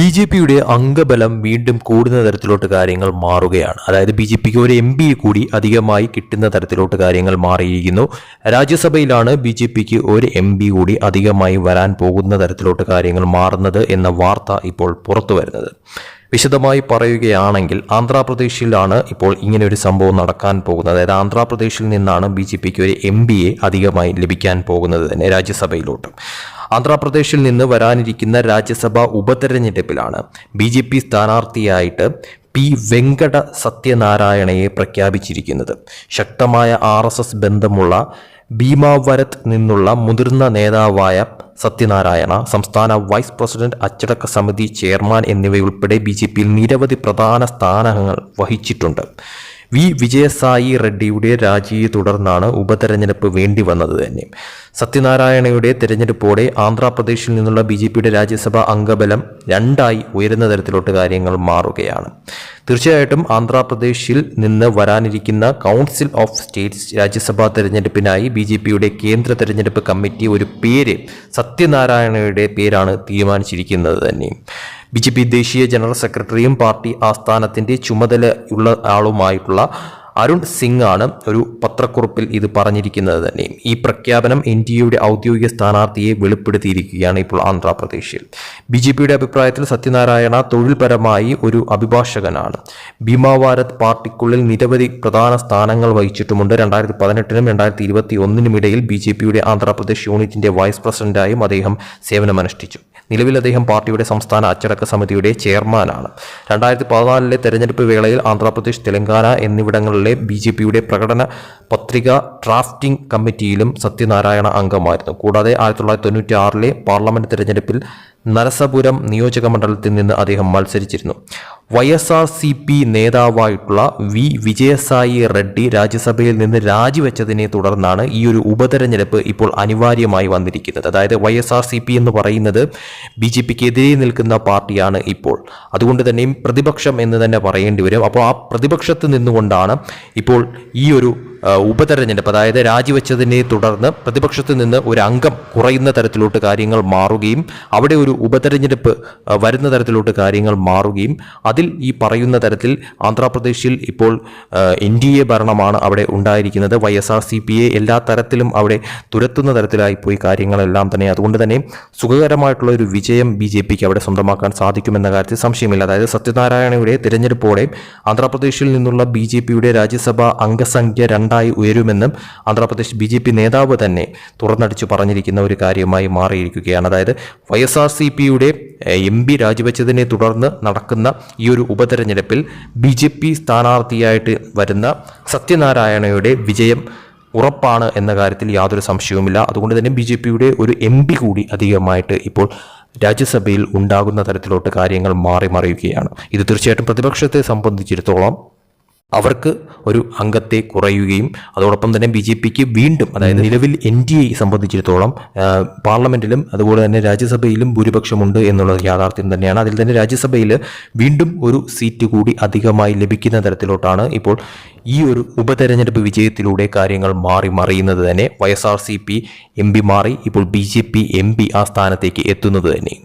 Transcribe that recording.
ബി.ജെ.പിയുടെ അംഗബലം വീണ്ടും കൂടുന്ന തരത്തിലോട്ട് കാര്യങ്ങൾ മാറുകയാണ്. അതായത് ബി.ജെ.പിക്ക് ഒരു എം.പി കൂടി അധികമായി കിട്ടുന്ന തരത്തിലോട്ട് കാര്യങ്ങൾ മാറിയിരിക്കുന്നു. രാജ്യസഭയിലാണ് ബി.ജെ.പിക്ക് ഒരു എം.പി കൂടി അധികമായി വരാൻ പോകുന്ന തരത്തിലോട്ട് കാര്യങ്ങൾ മാറുന്നത് എന്ന വാർത്ത ഇപ്പോൾ പുറത്തു വരുന്നത്. വിശദമായി പറയുകയാണെങ്കിൽ ആന്ധ്രാപ്രദേശിലാണ് ഇപ്പോൾ ഇങ്ങനെ ഒരു സംഭവം നടക്കാൻ പോകുന്നത്. അതായത് ആന്ധ്രാപ്രദേശിൽ നിന്നാണ് ബി.ജെ.പിക്ക് ഒരു എം.പിയെ അധികമായി ലഭിക്കാൻ പോകുന്നത് തന്നെ രാജ്യസഭയിലോട്ട്. ആന്ധ്രാപ്രദേശിൽ നിന്ന് വരാനിരിക്കുന്ന രാജ്യസഭാ ഉപതെരഞ്ഞെടുപ്പിലാണ് ബി.ജെ.പി സ്ഥാനാർത്ഥിയായിട്ട് പി വെങ്കട സത്യനാരായണയെ പ്രഖ്യാപിച്ചിരിക്കുന്നത്. ശക്തമായ RSS ബന്ധമുള്ള ഭീമാവരത്ത് നിന്നുള്ള മുതിർന്ന നേതാവായ സത്യനാരായണ സംസ്ഥാന വൈസ് പ്രസിഡന്റ്, അച്ചടക്ക സമിതി ചെയർമാൻ എന്നിവയുൾപ്പെടെ ബി.ജെ.പിയിൽ നിരവധി പ്രധാന സ്ഥാനങ്ങൾ വഹിച്ചിട്ടുണ്ട്. വിജയസായി റെഡ്ഡിയുടെ രാജിയെ തുടർന്നാണ് ഉപതെരഞ്ഞെടുപ്പ് വേണ്ടി വന്നത് തന്നെ. സത്യനാരായണയുടെ തെരഞ്ഞെടുപ്പോടെ ആന്ധ്രാപ്രദേശിൽ നിന്നുള്ള ബി.ജെ.പിയുടെ രാജ്യസഭാ അംഗബലം രണ്ടായി ഉയരുന്ന തരത്തിലോട്ട് കാര്യങ്ങൾ മാറുകയാണ്. തീർച്ചയായിട്ടും ആന്ധ്രാപ്രദേശിൽ നിന്ന് വരാനിരിക്കുന്ന കൗൺസിൽ ഓഫ് സ്റ്റേറ്റ്സ് രാജ്യസഭാ തെരഞ്ഞെടുപ്പിനായി ബി.ജെ.പിയുടെ കേന്ദ്ര തെരഞ്ഞെടുപ്പ് കമ്മിറ്റി ഒരു പേര് സത്യനാരായണയുടെ പേരാണ് തീരുമാനിച്ചിരിക്കുന്നത് തന്നെ. ബി.ജെ.പി ദേശീയ ജനറൽ സെക്രട്ടറിയും പാർട്ടി ആസ്ഥാനത്തിന്റെ ചുമതലയുള്ള ആളുമായിട്ടുള്ള അരുൺ സിംഗ് ആണ് ഒരു പത്രക്കുറിപ്പിൽ ഇത് പറഞ്ഞിരിക്കുന്നത് തന്നെ. ഈ പ്രഖ്യാപനം ഇന്ത്യയുടെ ഔദ്യോഗിക സ്ഥാനാർത്ഥിയെ വെളിപ്പെടുത്തിയിരിക്കുകയാണ് ഇപ്പോൾ ആന്ധ്രാപ്രദേശിൽ. ബി.ജെ.പിയുടെ അഭിപ്രായത്തിൽ സത്യനാരായണ തൊഴിൽപരമായി ഒരു അഭിഭാഷകനാണ്. ഭീമാവാരത്ത് പാർട്ടിക്കുള്ളിൽ നിരവധി പ്രധാന സ്ഥാനങ്ങൾ വഹിച്ചിട്ടുമുണ്ട്. 2018 നും 2021 ഇടയിൽ ബി.ജെ.പിയുടെ ആന്ധ്രാപ്രദേശ് യൂണിറ്റിന്റെ വൈസ് പ്രസിഡന്റായും അദ്ദേഹം സേവനമനുഷ്ഠിച്ചു. നിലവിൽ അദ്ദേഹം പാർട്ടിയുടെ സംസ്ഥാന അച്ചടക്ക സമിതിയുടെ ചെയർമാനാണ്. 2014 തെരഞ്ഞെടുപ്പ് വേളയിൽ ആന്ധ്രാപ്രദേശ്, തെലങ്കാന എന്നിവിടങ്ങളിലെ ബി.ജെ.പിയുടെ പ്രകടന പത്രിക ഡ്രാഫ്റ്റിംഗ് കമ്മിറ്റിയിലും സത്യനാരായണ അംഗമായിരുന്നു. കൂടാതെ 1996 പാർലമെന്റ് തെരഞ്ഞെടുപ്പിൽ നരസപുരം നിയോജക മണ്ഡലത്തിൽ നിന്ന് അദ്ദേഹം മത്സരിച്ചിരുന്നു. YSRCP നേതാവായിട്ടുള്ള വിജയസായി റെഡ്ഡി രാജ്യസഭയിൽ നിന്ന് രാജിവെച്ചതിനെ തുടർന്നാണ് ഈ ഒരു ഉപതെരഞ്ഞെടുപ്പ് ഇപ്പോൾ അനിവാര്യമായി വന്നിരിക്കുന്നത്. അതായത് YSRCP എന്ന് പറയുന്നത് ബി.ജെ.പിക്ക് എതിരെ നിൽക്കുന്ന പാർട്ടിയാണ് ഇപ്പോൾ. അതുകൊണ്ട് തന്നെ പ്രതിപക്ഷം എന്ന് തന്നെ പറയേണ്ടി വരും. അപ്പോൾ ആ പ്രതിപക്ഷത്ത് നിന്നുകൊണ്ടാണ് ഇപ്പോൾ ഈ ഒരു ഉപതെരഞ്ഞെടുപ്പ്, അതായത് രാജിവെച്ചതിനെ തുടർന്ന് പ്രതിപക്ഷത്ത് നിന്ന് ഒരു അംഗം കുറയുന്ന തരത്തിലോട്ട് കാര്യങ്ങൾ മാറുകയും അവിടെ ഒരു ഉപതെരഞ്ഞെടുപ്പ് വരുന്ന തരത്തിലോട്ട് കാര്യങ്ങൾ മാറുകയും അതിൽ ഈ പറയുന്ന തരത്തിൽ ആന്ധ്രാപ്രദേശിൽ ഇപ്പോൾ NDA ഭരണമാണ് അവിടെ ഉണ്ടായിരിക്കുന്നത്. YSRCPയെ എല്ലാ തരത്തിലും അവിടെ തുരത്തുന്ന തരത്തിലായിപ്പോയി കാര്യങ്ങളെല്ലാം തന്നെ. അതുകൊണ്ട് തന്നെ സുഖകരമായിട്ടുള്ള ഒരു വിജയം ബി.ജെ.പിക്ക് അവിടെ സ്വന്തമാക്കാൻ സാധിക്കുമെന്ന കാര്യത്തിൽ സംശയമില്ല. അതായത് സത്യനാരായണയുടെ തിരഞ്ഞെടുപ്പോടെ ആന്ധ്രാപ്രദേശിൽ നിന്നുള്ള ബി.ജെ.പിയുടെ രാജ്യസഭാ അംഗസംഖ്യ രണ്ടായി ഉയരുമെന്നും ആന്ധ്രാപ്രദേശ് ബി.ജെ.പി നേതാവ് തന്നെ തുറന്നടിച്ചു പറഞ്ഞിരിക്കുന്ന ഒരു കാര്യമായി മാറിയിരിക്കുകയാണ്. അതായത് YSRCPയുടെ MP രാജിവെച്ചതിനെ തുടർന്ന് നടക്കുന്ന ഈ ഒരു ഉപതെരഞ്ഞെടുപ്പിൽ ബി.ജെ.പി സ്ഥാനാർത്ഥിയായിട്ട് വരുന്ന സത്യനാരായണയുടെ വിജയം ഉറപ്പാണ് എന്ന കാര്യത്തിൽ യാതൊരു സംശയവുമില്ല. അതുകൊണ്ട് തന്നെ ബി.ജെ.പിയുടെ ഒരു MP കൂടി അധികമായിട്ട് ഇപ്പോൾ രാജ്യസഭയിൽ ഉണ്ടാകുന്ന തരത്തിലോട്ട് കാര്യങ്ങൾ മറിയുകയാണ്. ഇത് തീർച്ചയായിട്ടും പ്രതിപക്ഷത്തെ സംബന്ധിച്ചിടത്തോളം അവർക്ക് ഒരു അംഗത്തെ കുറയുകയും അതോടൊപ്പം തന്നെ ബി.ജെ.പിക്ക് വീണ്ടും, അതായത് നിലവിൽ NDA സംബന്ധിച്ചിടത്തോളം പാർലമെന്റിലും അതുപോലെ തന്നെ രാജ്യസഭയിലും ഭൂരിപക്ഷമുണ്ട് എന്നുള്ളത് യാഥാർത്ഥ്യം തന്നെയാണ്. അതിൽ തന്നെ രാജ്യസഭയിൽ വീണ്ടും ഒരു സീറ്റ് കൂടി അധികമായി ലഭിക്കുന്ന തരത്തിലോട്ടാണ് ഇപ്പോൾ ഈ ഒരു ഉപതെരഞ്ഞെടുപ്പ് വിജയത്തിലൂടെ കാര്യങ്ങൾ മറിയുന്നത് തന്നെ. YSRCP MP മാറി ഇപ്പോൾ ബി.ജെ.പി MP ആ സ്ഥാനത്തേക്ക് എത്തുന്നത് തന്നെ.